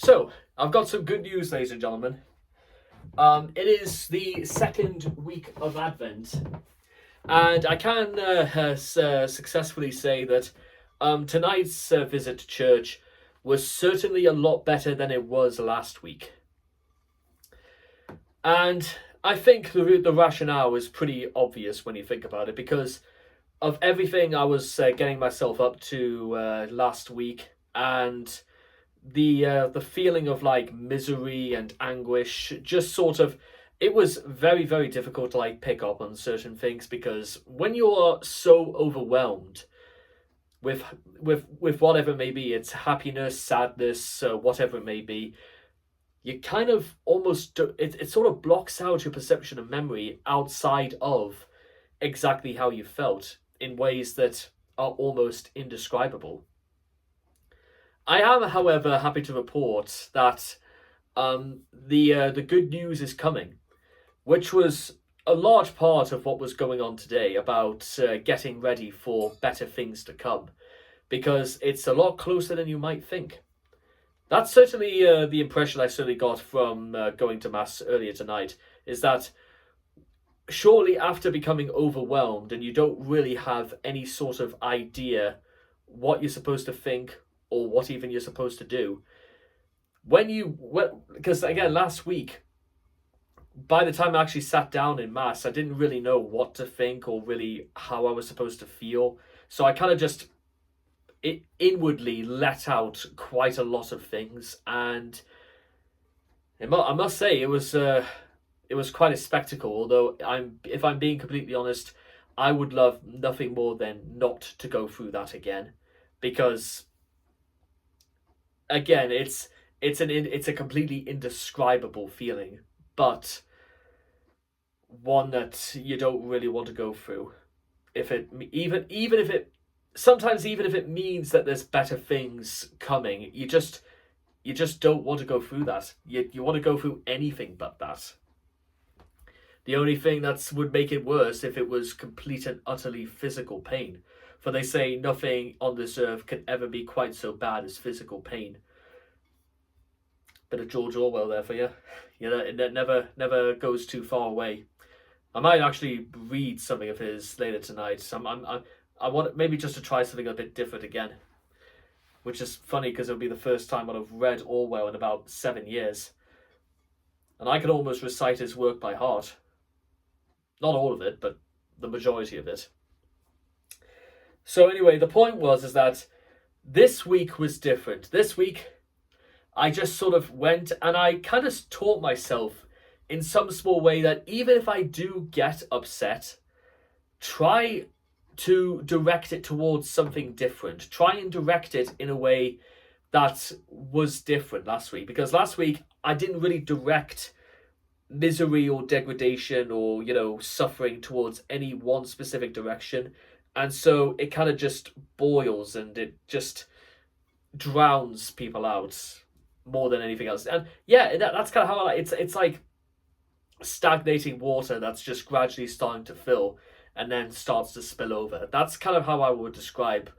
So, I've got some good news, ladies and gentlemen. It is the second week of Advent, and I can successfully say that tonight's visit to church was certainly a lot better than it was last week. And I think the rationale is pretty obvious when you think about it, because of everything I was getting myself up to last week, and the feeling of like misery and anguish, just sort of, it was very, very difficult to like pick up on certain things, because when you're so overwhelmed with whatever it may be, it's happiness, sadness, whatever it may be, you kind of almost it sort of blocks out your perception of memory outside of exactly how you felt in ways that are almost indescribable. I am, however, happy to report that the good news is coming, which was a large part of what was going on today about getting ready for better things to come, because it's a lot closer than you might think. That's certainly the impression I certainly got from going to mass earlier tonight. Is that surely after becoming overwhelmed and you don't really have any sort of idea what you're supposed to think or what even you're supposed to do, because again last week, by the time I actually sat down in mass, I didn't really know what to think or really how I was supposed to feel. So I kind of just inwardly let out quite a lot of things, and I must say it was quite a spectacle. Although if I'm being completely honest, I would love nothing more than not to go through that again, because again it's a completely indescribable feeling, but one that you don't really want to go through. If it even if it sometimes even if it means that there's better things coming, you just don't want to go through that. You want to go through anything but that. The only thing that would make it worse if it was complete and utterly physical pain. For they say nothing on this earth can ever be quite so bad as physical pain. Bit of George Orwell there for you. You know, it never goes too far away. I might actually read something of his later tonight. I want maybe just to try something a bit different again. Which is funny because it'll be the first time I've read Orwell in about 7 years. And I can almost recite his work by heart. Not all of it, but the majority of it. So anyway, the point is that this week was different. This week, I just sort of went and I kind of taught myself in some small way that even if I do get upset, try to direct it towards something different. Try and direct it in a way that was different last week. Because last week, I didn't really direct misery or degradation or, suffering towards any one specific direction. And so it kind of just boils and it just drowns people out more than anything else. And yeah, that's kind of how it's like stagnating water that's just gradually starting to fill and then starts to spill over. That's kind of how I would describe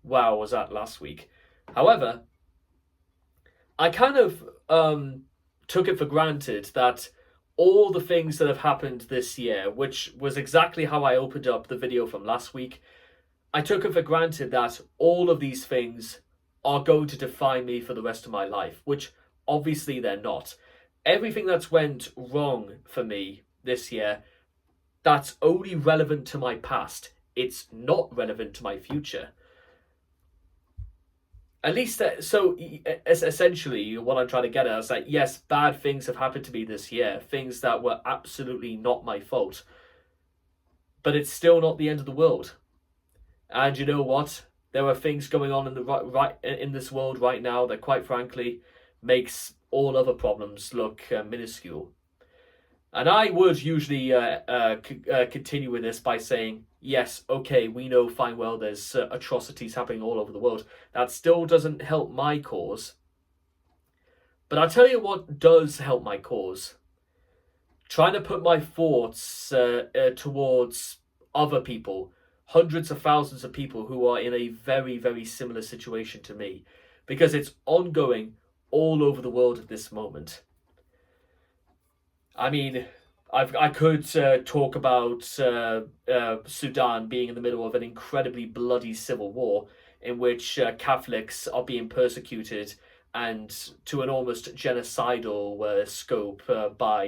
where I was at last week. However, I kind of took it for granted that all the things that have happened this year, which was exactly how I opened up the video from last week, I took it for granted that all of these things are going to define me for the rest of my life, which obviously they're not. Everything that's went wrong for me this year, that's only relevant to my past. It's not relevant to my future. At least, so essentially what I'm trying to get at is that, yes, bad things have happened to me this year, things that were absolutely not my fault, but it's still not the end of the world. And you know what? There are things going on in in this world right now that, quite frankly, makes all other problems look minuscule. And I would usually continue with this by saying, yes, okay, we know fine well there's atrocities happening all over the world. That still doesn't help my cause. But I'll tell you what does help my cause. Trying to put my thoughts towards other people, hundreds of thousands of people who are in a very, very similar situation to me. Because it's ongoing all over the world at this moment. I mean, I could talk about Sudan being in the middle of an incredibly bloody civil war in which Catholics are being persecuted and to an almost genocidal scope by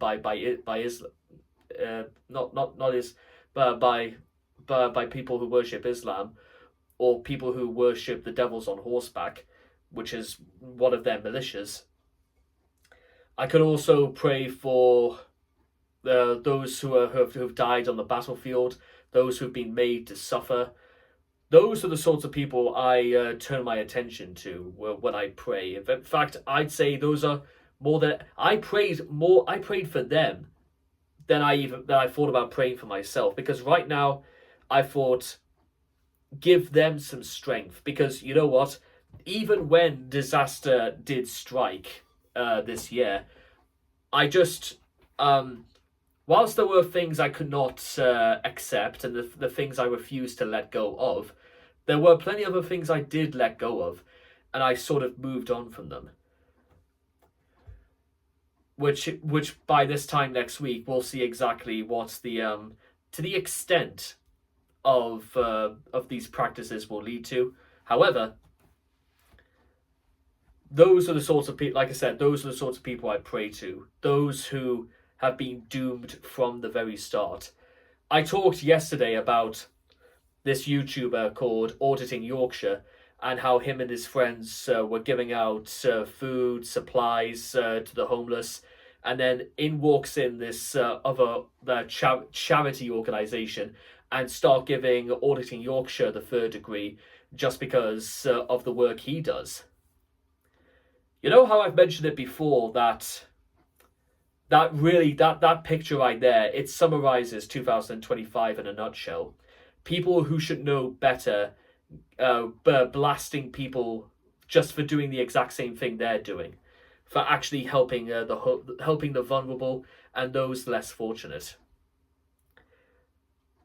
Islam, not is by people who worship Islam or people who worship the devils on horseback, which is one of their militias. I could also pray for those who've died on the battlefield, those who've been made to suffer. Those are the sorts of people I turn my attention to when I pray. In fact, I'd say those are more than I prayed for them than I thought about praying for myself. Because right now, I thought, give them some strength. Because you know what, even when disaster did strike this year, I just whilst there were things I could not accept and the things I refused to let go of, there were plenty of other things I did let go of, and I sort of moved on from them. Which by this time next week we'll see exactly what the to the extent of these practices will lead to. However, those are the sorts of people, like I said, those are the sorts of people I pray to. Those who have been doomed from the very start. I talked yesterday about this YouTuber called Auditing Yorkshire and how him and his friends were giving out food, supplies to the homeless. And then in walks in this other charity organisation and start giving Auditing Yorkshire the third degree just because of the work he does. You know how I've mentioned it before that picture right there, it summarizes 2025 in a nutshell. People who should know better, blasting people just for doing the exact same thing they're doing, for actually helping the vulnerable and those less fortunate.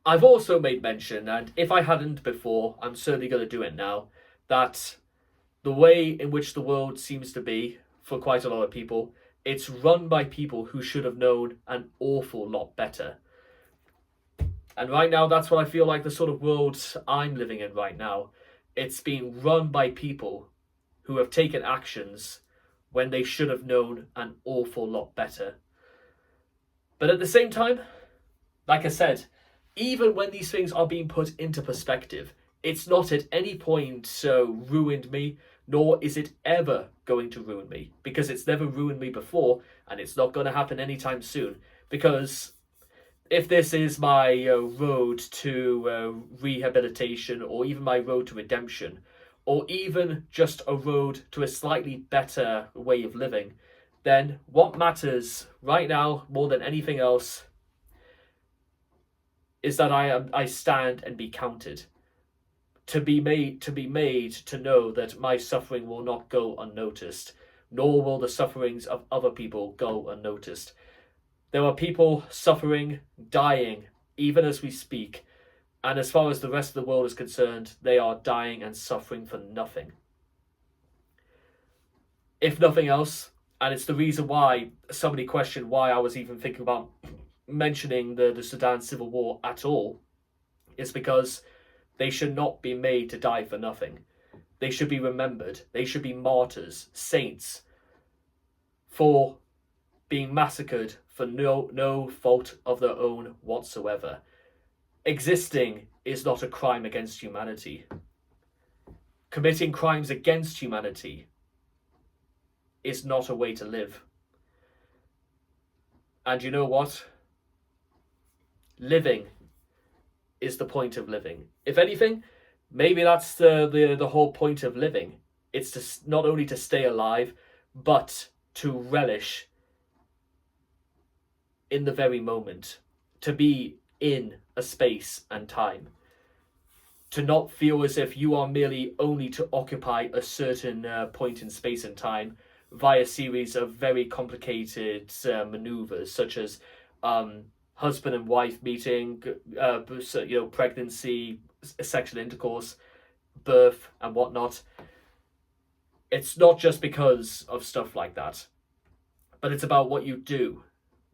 I've also made mention, and if I hadn't before, I'm certainly going to do it now, that the way in which the world seems to be for quite a lot of people, it's run by people who should have known an awful lot better. And right now, that's what I feel like the sort of world I'm living in right now. It's being run by people who have taken actions when they should have known an awful lot better. But at the same time, like I said, even when these things are being put into perspective, it's not at any point ruined me, nor is it ever going to ruin me, because it's never ruined me before, and it's not going to happen anytime soon. Because if this is my road to rehabilitation, or even my road to redemption, or even just a road to a slightly better way of living, then what matters right now more than anything else is that I stand and be counted. To be made to know that my suffering will not go unnoticed, nor will the sufferings of other people go unnoticed. There are people suffering, dying, even as we speak, and as far as the rest of the world is concerned, they are dying and suffering for nothing. If nothing else, and it's the reason why somebody questioned why I was even thinking about mentioning the Sudan civil war at all, is because they should not be made to die for nothing. They should be remembered. They should be martyrs, saints, for being massacred for no fault of their own whatsoever. Existing is not a crime against humanity. Committing crimes against humanity is not a way to live. And you know what? Living is the point of living. If anything, maybe that's the whole point of living. It's to not only to stay alive, but to relish in the very moment, to be in a space and time, to not feel as if you are merely only to occupy a certain point in space and time via a series of very complicated maneuvers, such as husband and wife meeting, pregnancy, sexual intercourse, birth, and whatnot. it's not just because of stuff like that, but it's about what you do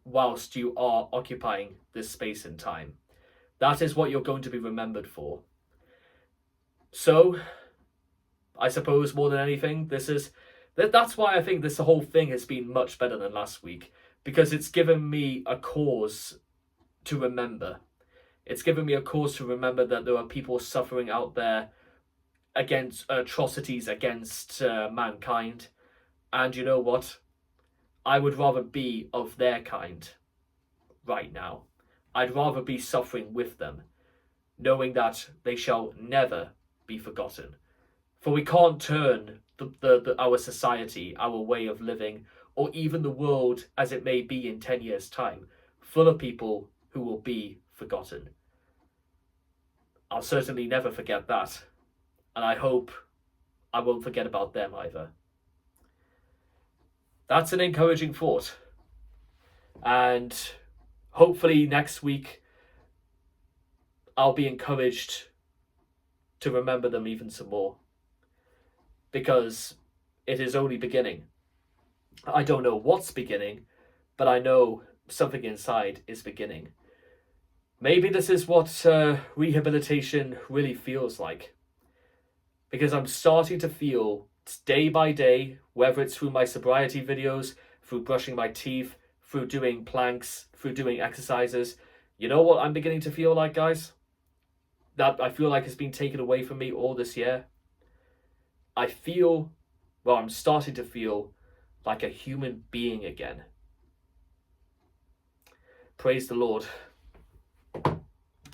whilst you are occupying this space and time. That is what you're going to be remembered for. So, I suppose more than anything, that's why I think this whole thing has been much better than last week, because it's given me a cause to remember. It's given me a cause to remember that there are people suffering out there against atrocities against mankind. And you know what? I would rather be of their kind right now. I'd rather be suffering with them, knowing that they shall never be forgotten. For we can't turn our society, our way of living, or even the world as it may be in 10 years' time, full of people who will be forgotten. I'll certainly never forget that, and I hope I won't forget about them either. That's an encouraging thought, and hopefully next week I'll be encouraged to remember them even some more, because it is only beginning. I don't know what's beginning, but I know something inside is beginning. Maybe this is what rehabilitation really feels like, because I'm starting to feel day by day, whether it's through my sobriety videos, through brushing my teeth, through doing planks, through doing exercises. You know what I'm beginning to feel like, guys? That I feel like has been taken away from me all this year. I'm starting to feel like a human being again. Praise the Lord.